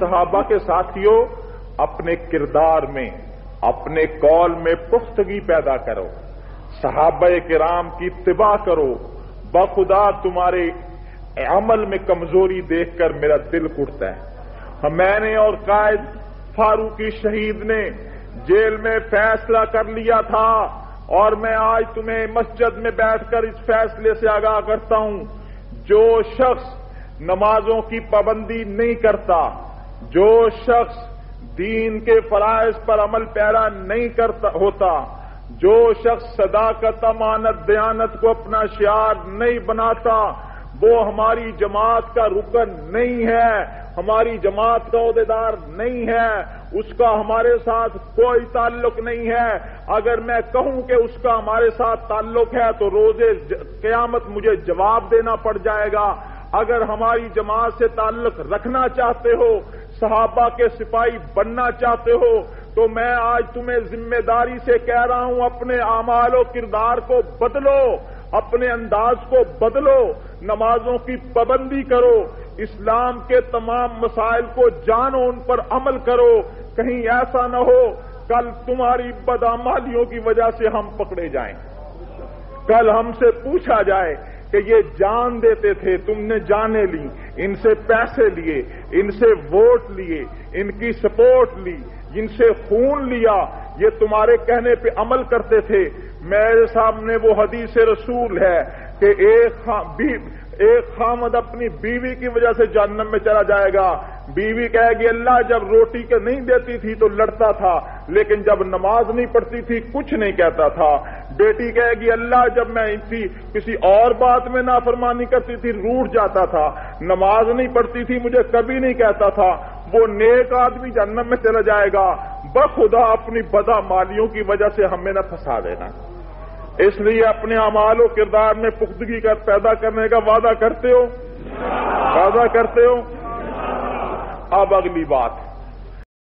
صحابہ کے ساتھیوں، اپنے کردار میں، اپنے قول میں پختگی پیدا کرو، صحابہ کرام کی اتباع کرو۔ بخدا تمہارے عمل میں کمزوری دیکھ کر میرا دل اٹھتا ہے۔ میں نے اور قائد فاروقی شہید نے جیل میں فیصلہ کر لیا تھا، اور میں آج تمہیں مسجد میں بیٹھ کر اس فیصلے سے آگاہ کرتا ہوں، جو شخص نمازوں کی پابندی نہیں کرتا، جو شخص دین کے فرائض پر عمل پیرا نہیں کرتا ہوتا، جو شخص صداقت، امانت، دیانت کو اپنا شعار نہیں بناتا، وہ ہماری جماعت کا رکن نہیں ہے، ہماری جماعت کا عہدیدار نہیں ہے، اس کا ہمارے ساتھ کوئی تعلق نہیں ہے۔ اگر میں کہوں کہ اس کا ہمارے ساتھ تعلق ہے تو روز قیامت مجھے جواب دینا پڑ جائے گا۔ اگر ہماری جماعت سے تعلق رکھنا چاہتے ہو، صحابہ کے سپاہی بننا چاہتے ہو، تو میں آج تمہیں ذمہ داری سے کہہ رہا ہوں، اپنے اعمال و کردار کو بدلو، اپنے انداز کو بدلو، نمازوں کی پابندی کرو، اسلام کے تمام مسائل کو جانو، ان پر عمل کرو۔ کہیں ایسا نہ ہو کل تمہاری بدعمالیوں کی وجہ سے ہم پکڑے جائیں، کل ہم سے پوچھا جائے کہ یہ جان دیتے تھے، تم نے جانیں لی، ان سے پیسے لیے، ان سے ووٹ لیے، ان کی سپورٹ لی، جن سے خون لیا، یہ تمہارے کہنے پہ عمل کرتے تھے۔ میرے سامنے وہ حدیث رسول ہے کہ ایک خامد اپنی بیوی کی وجہ سے جہنم میں چلا جائے گا۔ بیوی کہے گی اللہ جب روٹی کے نہیں دیتی تھی تو لڑتا تھا، لیکن جب نماز نہیں پڑھتی تھی کچھ نہیں کہتا تھا۔ بیٹی کہے گی اللہ جب میں کسی اور بات میں نافرمانی کرتی تھی روٹھ جاتا تھا، نماز نہیں پڑھتی تھی مجھے کبھی نہیں کہتا تھا۔ وہ نیک آدمی جہنم میں چلا جائے گا۔ بخدا اپنی بدعمالیوں کی وجہ سے ہمیں نہ پھنسا دینا۔ اس لیے اپنے اعمال و کردار میں پختگی پیدا کرنے کا وعدہ کرتے ہو؟ وعدہ کرتے ہو؟ اب اگلی بات،